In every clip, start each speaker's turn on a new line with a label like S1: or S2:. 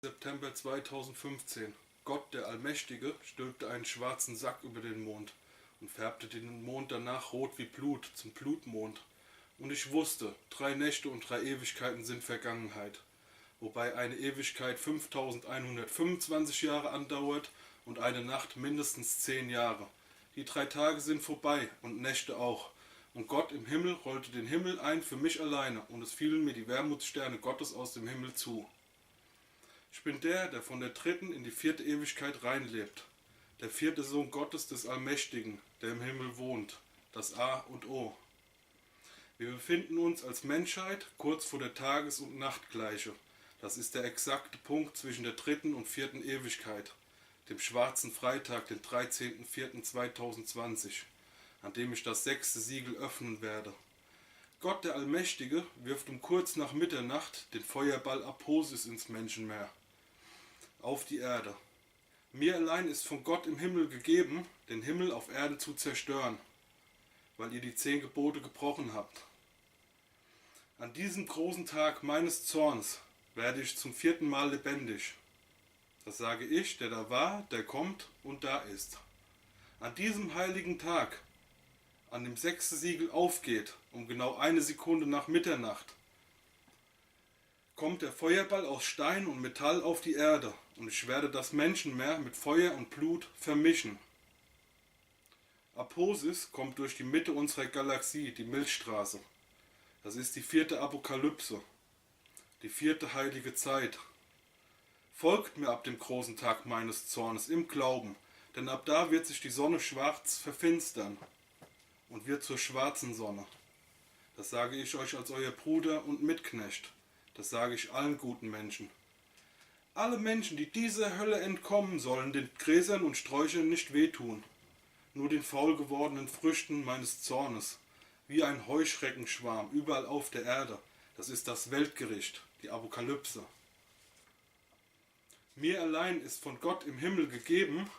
S1: September 2015. Gott, der Allmächtige, stülpte einen schwarzen Sack über den Mond und färbte den Mond danach rot wie Blut zum Blutmond. Und ich wusste, 3 Nächte und 3 Ewigkeiten sind Vergangenheit, wobei eine Ewigkeit 5125 Jahre andauert und eine Nacht mindestens 10 Jahre. Die 3 Tage sind vorbei und Nächte auch. Und Gott im Himmel rollte den Himmel ein für mich alleine, und es fielen mir die Wermutsterne Gottes aus dem Himmel zu. Ich bin der von der 3. in die 4. Ewigkeit reinlebt, der 4. Sohn Gottes des Allmächtigen, der im Himmel wohnt, das A und O. Wir befinden uns als Menschheit kurz vor der Tages- und Nachtgleiche. Das ist der exakte Punkt zwischen der 3. und 4. Ewigkeit, dem schwarzen Freitag, den 13.04.2020, an dem ich das 6. Siegel öffnen werde. Gott der Allmächtige wirft um kurz nach Mitternacht den Feuerball Aposis ins Menschenmeer, auf die Erde. Mir allein ist von Gott im Himmel gegeben, den Himmel auf Erde zu zerstören, weil ihr die 10 Gebote gebrochen habt. An diesem großen Tag meines Zorns werde ich zum 4. Mal lebendig. Das sage ich, der da war, der kommt und da ist. An diesem heiligen Tag, an dem 6. Siegel aufgeht, um genau 1 Sekunde nach Mitternacht, kommt der Feuerball aus Stein und Metall auf die Erde, und ich werde das Menschenmeer mit Feuer und Blut vermischen. Aposis kommt durch die Mitte unserer Galaxie, die Milchstraße. Das ist die 4. Apokalypse, die 4. heilige Zeit. Folgt mir ab dem großen Tag meines Zornes im Glauben, denn ab da wird sich die Sonne schwarz verfinstern und wird zur schwarzen Sonne. Das sage ich euch als euer Bruder und Mitknecht. Das sage ich allen guten Menschen. Alle Menschen, die dieser Hölle entkommen, sollen den Gräsern und Sträuchern nicht wehtun, nur den faul gewordenen Früchten meines Zornes, wie ein Heuschreckenschwarm überall auf der Erde. Das ist das Weltgericht, die Apokalypse. Mir allein ist von Gott im Himmel gegeben,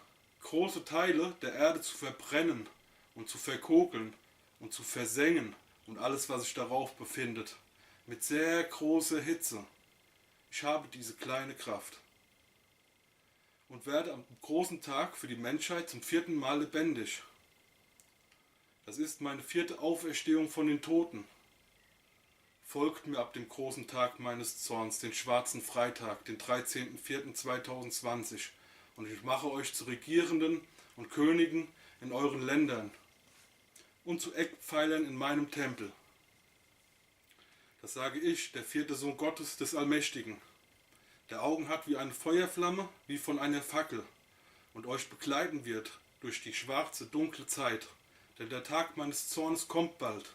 S1: große Teile der Erde zu verbrennen und zu verkokeln und zu versengen und alles, was sich darauf befindet, mit sehr großer Hitze. Ich habe diese kleine Kraft und werde am großen Tag für die Menschheit zum 4. Mal lebendig. Das ist meine 4. Auferstehung von den Toten. Folgt mir ab dem großen Tag meines Zorns, den schwarzen Freitag, den 13.04.2020, und ich mache euch zu Regierenden und Königen in euren Ländern und zu Eckpfeilern in meinem Tempel. Das sage ich, der 4. Sohn Gottes des Allmächtigen, der Augen hat wie eine Feuerflamme, wie von einer Fackel, und euch begleiten wird durch die schwarze, dunkle Zeit, denn der Tag meines Zornes kommt bald.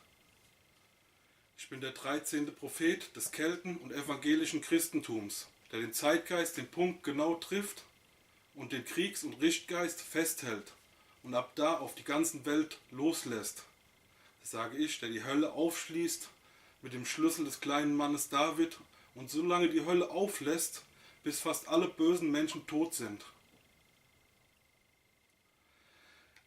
S1: Ich bin der 13. Prophet des Kelten- und evangelischen Christentums, der den Zeitgeist den Punkt genau trifft und den Kriegs- und Richtgeist festhält und ab da auf die ganze Welt loslässt. Das sage ich, der die Hölle aufschließt mit dem Schlüssel des kleinen Mannes David und so lange die Hölle auflässt, bis fast alle bösen Menschen tot sind.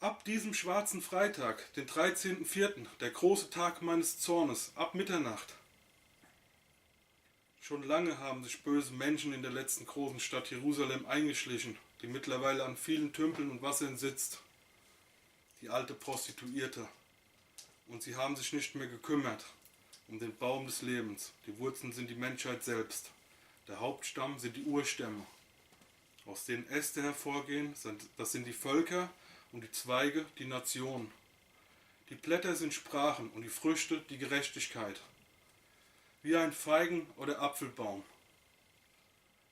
S1: Ab diesem schwarzen Freitag, den 13.04., der große Tag meines Zornes, ab Mitternacht. Schon lange haben sich böse Menschen in der letzten großen Stadt Jerusalem eingeschlichen, die mittlerweile an vielen Tümpeln und Wassern sitzt. Die alte Prostituierte. Und sie haben sich nicht mehr gekümmert um den Baum des Lebens. Die Wurzeln sind die Menschheit selbst. Der Hauptstamm sind die Urstämme, aus denen Äste hervorgehen. Das sind die Völker und die Zweige die Nationen. Die Blätter sind Sprachen und die Früchte die Gerechtigkeit. Wie ein Feigen- oder Apfelbaum.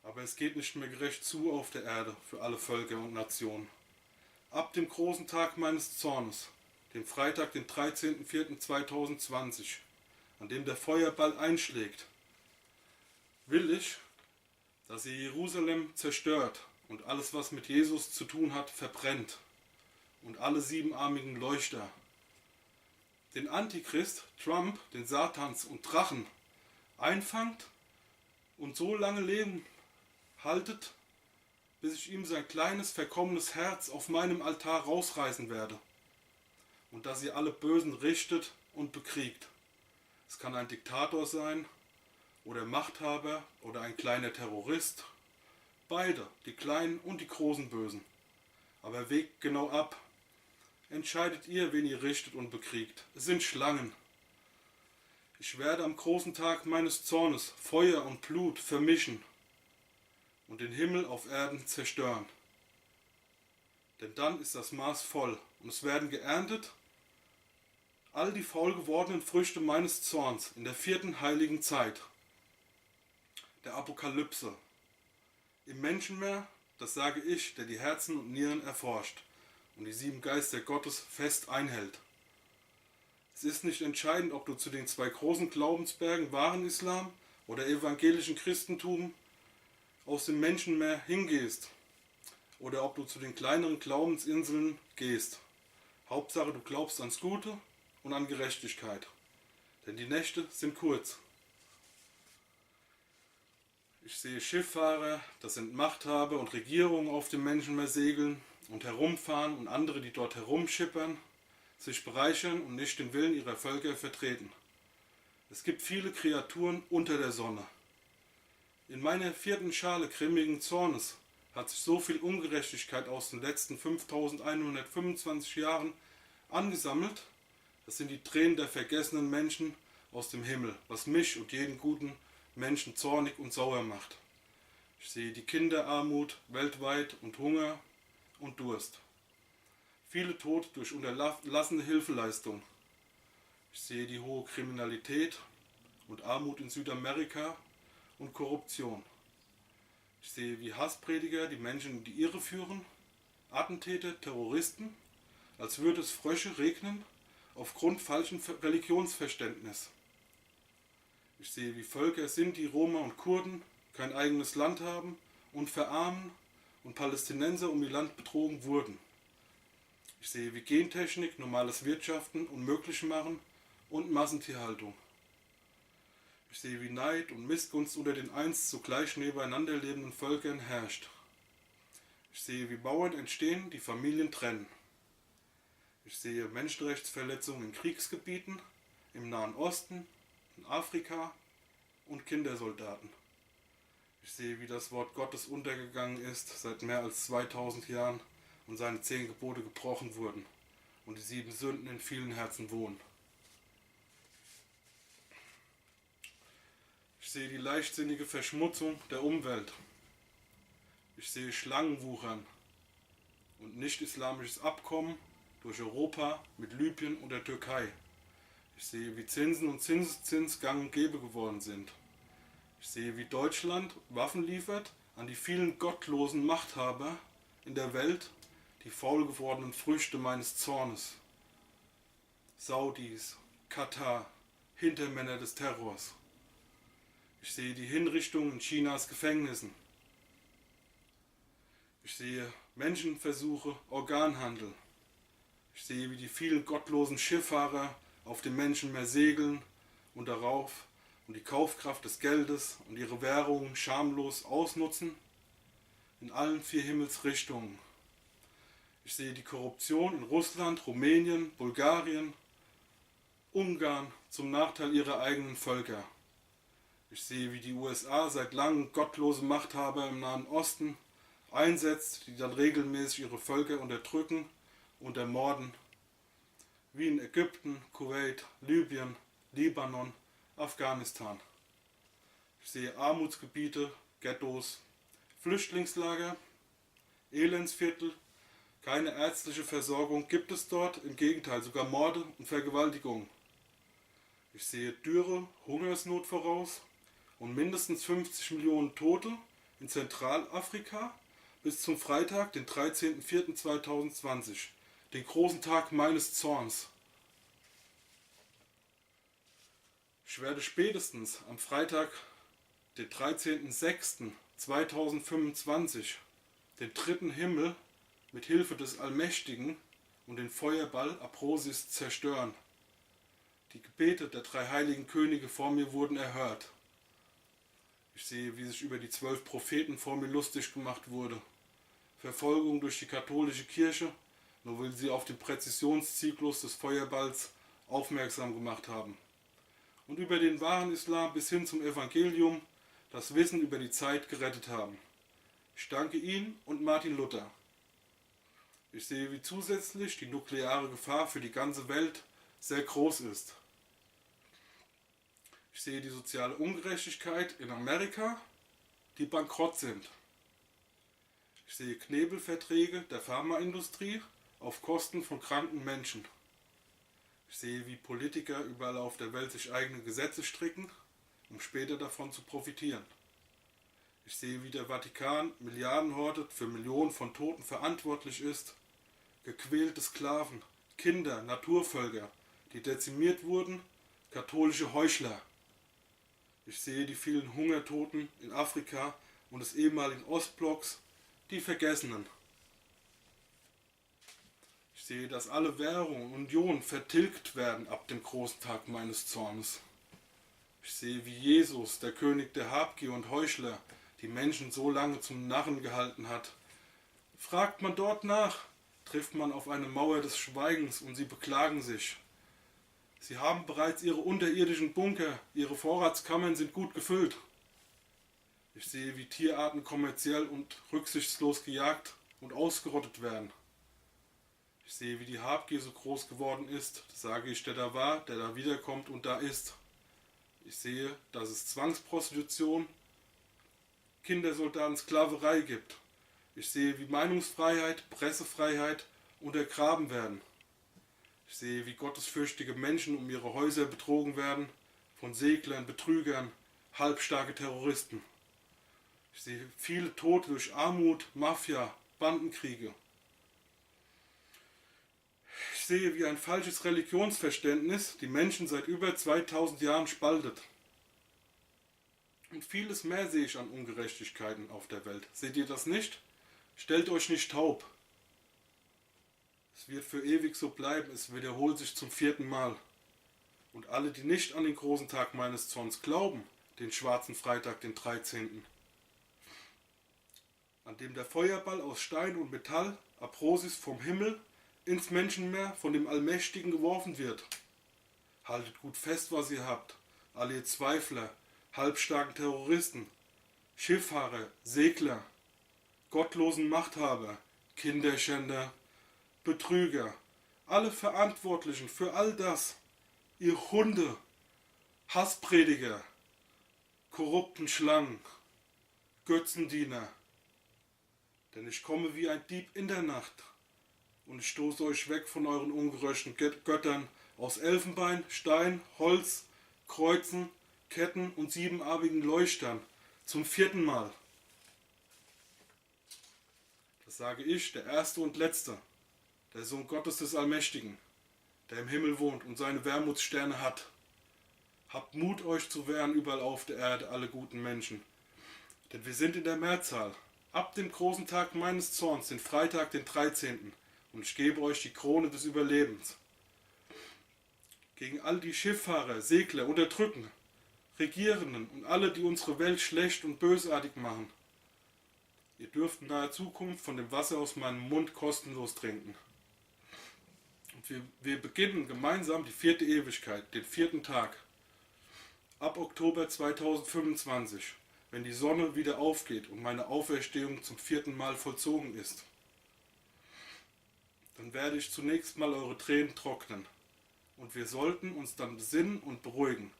S1: Aber es geht nicht mehr gerecht zu auf der Erde für alle Völker und Nationen. Ab dem großen Tag meines Zornes, dem Freitag, den 13.04.2020, an dem der Feuerball einschlägt, will ich, dass ihr Jerusalem zerstört und alles, was mit Jesus zu tun hat, verbrennt und alle 7-armigen Leuchter, den Antichrist, Trump, den Satans und Drachen einfangt und so lange Leben haltet, bis ich ihm sein kleines, verkommenes Herz auf meinem Altar rausreißen werde und dass ihr alle Bösen richtet und bekriegt. Es kann ein Diktator sein oder Machthaber oder ein kleiner Terrorist Beide, die kleinen und die großen Bösen. Aber wägt genau ab. Entscheidet ihr, wen ihr richtet und bekriegt. Es sind Schlangen. Ich werde am großen Tag meines Zornes Feuer und Blut vermischen und den Himmel auf Erden zerstören. Denn dann ist das Maß voll und es werden geerntet all die faul gewordenen Früchte meines Zorns in der 4. heiligen Zeit, der Apokalypse. Im Menschenmeer, das sage ich, der die Herzen und Nieren erforscht und die 7 Geister Gottes fest einhält. Es ist nicht entscheidend, ob du zu den 2 großen Glaubensbergen wahren Islam oder evangelischen Christentum aus dem Menschenmeer hingehst oder ob du zu den kleineren Glaubensinseln gehst. Hauptsache, du glaubst ans Gute und an Gerechtigkeit, denn die Nächte sind kurz. Ich sehe Schifffahrer, das sind Machthaber und Regierungen auf dem Menschenmeer segeln und herumfahren und andere, die dort herumschippern, sich bereichern und nicht den Willen ihrer Völker vertreten. Es gibt viele Kreaturen unter der Sonne. In meiner 4. Schale grimmigen Zornes hat sich so viel Ungerechtigkeit aus den letzten 5125 Jahren angesammelt. Das sind die Tränen der vergessenen Menschen aus dem Himmel, was mich und jeden guten Menschen zornig und sauer macht. Ich sehe die Kinderarmut weltweit und Hunger und Durst. Viele Tote durch unterlassene Hilfeleistung. Ich sehe die hohe Kriminalität und Armut in Südamerika und Korruption. Ich sehe, wie Hassprediger die Menschen in die Irre führen, Attentäter, Terroristen, als würde es Frösche regnen aufgrund falschen Religionsverständnis. Ich sehe, wie Völker Sinti, Roma und Kurden kein eigenes Land haben und verarmen und Palästinenser um ihr Land betrogen wurden. Ich sehe, wie Gentechnik normales Wirtschaften unmöglich machen und Massentierhaltung. Ich sehe, wie Neid und Missgunst unter den einst zugleich nebeneinander lebenden Völkern herrscht. Ich sehe, wie Bauern entstehen, die Familien trennen. Ich sehe Menschenrechtsverletzungen in Kriegsgebieten, im Nahen Osten, in Afrika und Kindersoldaten. Ich sehe, wie das Wort Gottes untergegangen ist seit mehr als 2000 Jahren und seine 10 Gebote gebrochen wurden und die 7 Sünden in vielen Herzen wohnen. Ich sehe die leichtsinnige Verschmutzung der Umwelt. Ich sehe Schlangenwuchern und nicht-islamisches Abkommen durch Europa mit Libyen und der Türkei. Ich sehe, wie Zinsen und Zinseszins gang und gäbe geworden sind. Ich sehe, wie Deutschland Waffen liefert an die vielen gottlosen Machthaber in der Welt, die faul gewordenen Früchte meines Zornes. Saudis, Katar, Hintermänner des Terrors. Ich sehe die Hinrichtungen in Chinas Gefängnissen. Ich sehe Menschenversuche, Organhandel. Ich sehe, wie die vielen gottlosen Schifffahrer auf dem Menschenmeer segeln und darauf und die Kaufkraft des Geldes und ihre Währungen schamlos ausnutzen in allen 4 Himmelsrichtungen. Ich sehe die Korruption in Russland, Rumänien, Bulgarien, Ungarn zum Nachteil ihrer eigenen Völker. Ich sehe, wie die USA seit langem gottlose Machthaber im Nahen Osten einsetzt, die dann regelmäßig ihre Völker unterdrücken und ermorden, wie in Ägypten, Kuwait, Libyen, Libanon, Afghanistan. Ich sehe Armutsgebiete, Ghettos, Flüchtlingslager, Elendsviertel, keine ärztliche Versorgung gibt es dort, im Gegenteil, sogar Morde und Vergewaltigungen. Ich sehe Dürre, Hungersnot voraus und mindestens 50 Millionen Tote in Zentralafrika bis zum Freitag, den 13.04.2020, den großen Tag meines Zorns. Ich werde spätestens am Freitag, den 13.06.2025, den 3. Himmel mit Hilfe des Allmächtigen und den Feuerball Aprosis zerstören. Die Gebete der 3 heiligen Könige vor mir wurden erhört. Ich sehe, wie sich über die 12 Propheten vor mir lustig gemacht wurde. Verfolgung durch die katholische Kirche, nur weil sie auf den Präzisionszyklus des Feuerballs aufmerksam gemacht haben. Und über den wahren Islam bis hin zum Evangelium das Wissen über die Zeit gerettet haben. Ich danke Ihnen und Martin Luther. Ich sehe, wie zusätzlich die nukleare Gefahr für die ganze Welt sehr groß ist. Ich sehe die soziale Ungerechtigkeit in Amerika, die bankrott sind. Ich sehe Knebelverträge der Pharmaindustrie auf Kosten von kranken Menschen. Ich sehe, wie Politiker überall auf der Welt sich eigene Gesetze stricken, um später davon zu profitieren. Ich sehe, wie der Vatikan Milliarden hortet, für Millionen von Toten verantwortlich ist. Gequälte Sklaven, Kinder, Naturvölker, die dezimiert wurden, katholische Heuchler. Ich sehe die vielen Hungertoten in Afrika und des ehemaligen Ostblocks, die Vergessenen. Ich sehe, dass alle Währungen und Unionen vertilgt werden ab dem großen Tag meines Zornes. Ich sehe, wie Jesus, der König der Habgier und Heuchler, die Menschen so lange zum Narren gehalten hat. Fragt man dort nach, trifft man auf eine Mauer des Schweigens und sie beklagen sich. Sie haben bereits ihre unterirdischen Bunker, ihre Vorratskammern sind gut gefüllt. Ich sehe, wie Tierarten kommerziell und rücksichtslos gejagt und ausgerottet werden. Ich sehe, wie die Habgier so groß geworden ist, das sage ich, der da war, der da wiederkommt und da ist. Ich sehe, dass es Zwangsprostitution, Kindersoldaten, Sklaverei gibt. Ich sehe, wie Meinungsfreiheit, Pressefreiheit untergraben werden. Ich sehe, wie gottesfürchtige Menschen um ihre Häuser betrogen werden, von Seglern, Betrügern, halbstarke Terroristen. Ich sehe viele Tote durch Armut, Mafia, Bandenkriege. Ich sehe, wie ein falsches Religionsverständnis die Menschen seit über 2000 Jahren spaltet. Und vieles mehr sehe ich an Ungerechtigkeiten auf der Welt. Seht ihr das nicht? Stellt euch nicht taub. Es wird für ewig so bleiben, es wiederholt sich zum 4. Mal. Und alle, die nicht an den großen Tag meines Zorns glauben, den schwarzen Freitag, den 13., an dem der Feuerball aus Stein und Metall, Aprosis vom Himmel, ins Menschenmeer von dem Allmächtigen geworfen wird. Haltet gut fest, was ihr habt, alle ihr Zweifler, halbstarken Terroristen, Schifffahrer, Segler, gottlosen Machthaber, Kinderschänder, Betrüger, alle Verantwortlichen für all das, ihr Hunde, Hassprediger, korrupten Schlangen, Götzendiener. Denn ich komme wie ein Dieb in der Nacht und ich stoße euch weg von euren ungerechten Göttern aus Elfenbein, Stein, Holz, Kreuzen, Ketten und 7-armigen Leuchtern zum 4. Mal. Das sage ich, der Erste und Letzte, der Sohn Gottes des Allmächtigen, der im Himmel wohnt und seine Wermutsterne hat. Habt Mut, euch zu wehren überall auf der Erde, alle guten Menschen. Denn wir sind in der Mehrzahl. Ab dem großen Tag meines Zorns, den Freitag, den 13., und ich gebe euch die Krone des Überlebens. Gegen all die Schifffahrer, Segler, Unterdrücken, Regierenden und alle, die unsere Welt schlecht und bösartig machen. Ihr dürft in naher Zukunft von dem Wasser aus meinem Mund kostenlos trinken. Und wir beginnen gemeinsam die 4. Ewigkeit, den 4. Tag. Ab Oktober 2025, wenn die Sonne wieder aufgeht und meine Auferstehung zum 4. Mal vollzogen ist. Dann werde ich zunächst mal eure Tränen trocknen. Und wir sollten uns dann besinnen und beruhigen.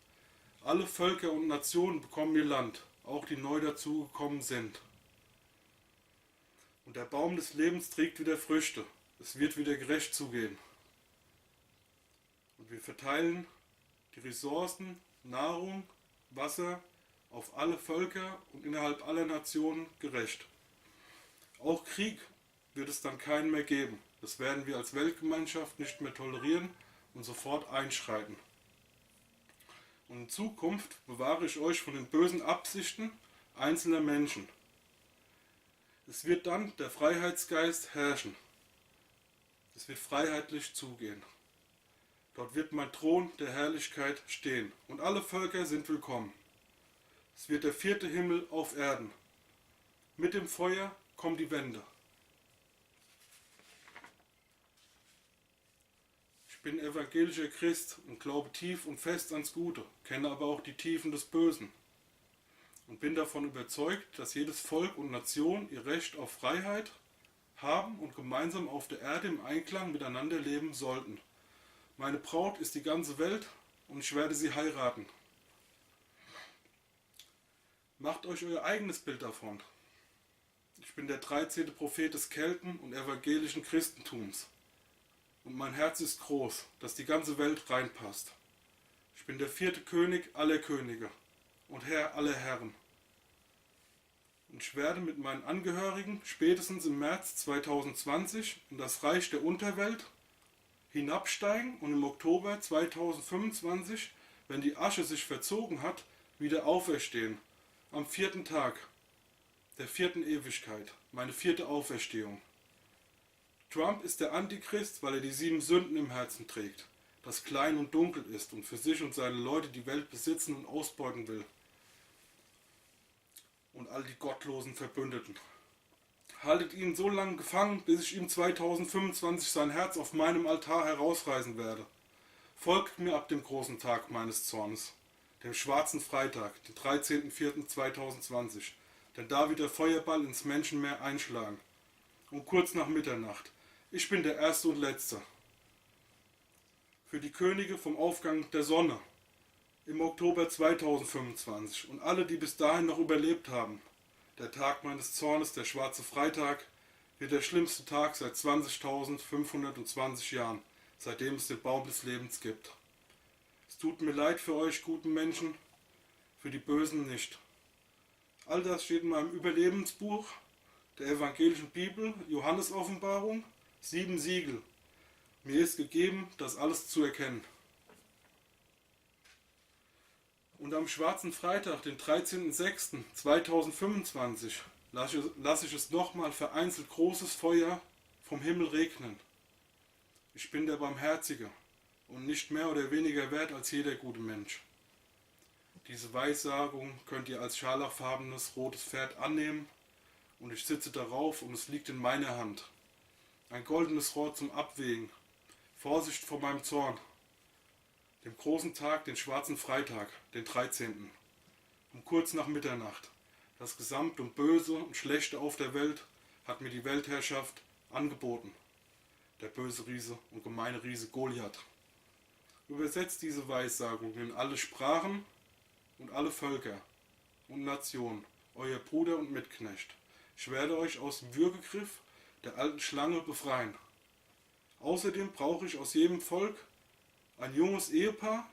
S1: Alle Völker und Nationen bekommen ihr Land, auch die neu dazugekommen sind. Und der Baum des Lebens trägt wieder Früchte. Es wird wieder gerecht zugehen. Und wir verteilen die Ressourcen, Nahrung, Wasser auf alle Völker und innerhalb aller Nationen gerecht. Auch Krieg wird es dann keinen mehr geben. Das werden wir als Weltgemeinschaft nicht mehr tolerieren und sofort einschreiten. Und in Zukunft bewahre ich euch von den bösen Absichten einzelner Menschen. Es wird dann der Freiheitsgeist herrschen. Es wird freiheitlich zugehen. Dort wird mein Thron der Herrlichkeit stehen und alle Völker sind willkommen. Es wird der 4. Himmel auf Erden. Mit dem Feuer kommt die Wende. Ich bin evangelischer Christ und glaube tief und fest ans Gute, kenne aber auch die Tiefen des Bösen. und bin davon überzeugt, dass jedes Volk und Nation ihr Recht auf Freiheit haben und gemeinsam auf der Erde im Einklang miteinander leben sollten. Meine Braut ist die ganze Welt und ich werde sie heiraten. Macht euch euer eigenes Bild davon. Ich bin der 13. Prophet des Kelten- und evangelischen Christentums. Und mein Herz ist groß, dass die ganze Welt reinpasst. Ich bin der 4. König aller Könige und Herr aller Herren. Und ich werde mit meinen Angehörigen spätestens im März 2020 in das Reich der Unterwelt hinabsteigen und im Oktober 2025, wenn die Asche sich verzogen hat, wieder auferstehen. Am 4. Tag der 4. Ewigkeit, meine 4. Auferstehung. Trump ist der Antichrist, weil er die 7 Sünden im Herzen trägt, das klein und dunkel ist und für sich und seine Leute die Welt besitzen und ausbeuten will. Und all die gottlosen Verbündeten. Haltet ihn so lange gefangen, bis ich ihm 2025 sein Herz auf meinem Altar herausreißen werde. Folgt mir ab dem großen Tag meines Zornes, dem schwarzen Freitag, den 13.04.2020, denn da wird der Feuerball ins Menschenmeer einschlagen. Um kurz nach Mitternacht. Ich bin der Erste und Letzte. Für die Könige vom Aufgang der Sonne im Oktober 2025 und alle, die bis dahin noch überlebt haben. Der Tag meines Zornes, der schwarze Freitag, wird der schlimmste Tag seit 20.520 Jahren, seitdem es den Baum des Lebens gibt. Es tut mir leid für euch guten Menschen, für die Bösen nicht. All das steht in meinem Überlebensbuch der evangelischen Bibel, Johannes-Offenbarung, 7 Siegel. Mir ist gegeben, das alles zu erkennen. Und am schwarzen Freitag, den 13.06.2025, lasse ich es nochmal vereinzelt großes Feuer vom Himmel regnen. Ich bin der Barmherzige und nicht mehr oder weniger wert als jeder gute Mensch. Diese Weissagung könnt ihr als scharlachfarbenes rotes Pferd annehmen und ich sitze darauf und es liegt in meiner Hand. Ein goldenes Rohr zum Abwägen. Vorsicht vor meinem Zorn. Dem großen Tag, den schwarzen Freitag, den 13. Um kurz nach Mitternacht. Das Gesamte und Böse und Schlechte auf der Welt hat mir die Weltherrschaft angeboten. Der böse Riese und gemeine Riese Goliath. Übersetzt diese Weissagung in alle Sprachen und alle Völker und Nationen, euer Bruder und Mitknecht. Ich werde euch aus dem Würgegriff der alten Schlange befreien. Außerdem brauche ich aus jedem Volk ein junges Ehepaar,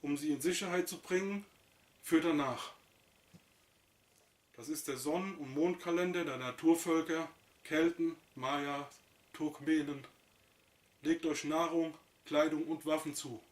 S1: um sie in Sicherheit zu bringen, für danach. Das ist der Sonnen- und Mondkalender der Naturvölker, Kelten, Maya, Turkmenen. Legt euch Nahrung, Kleidung und Waffen zu.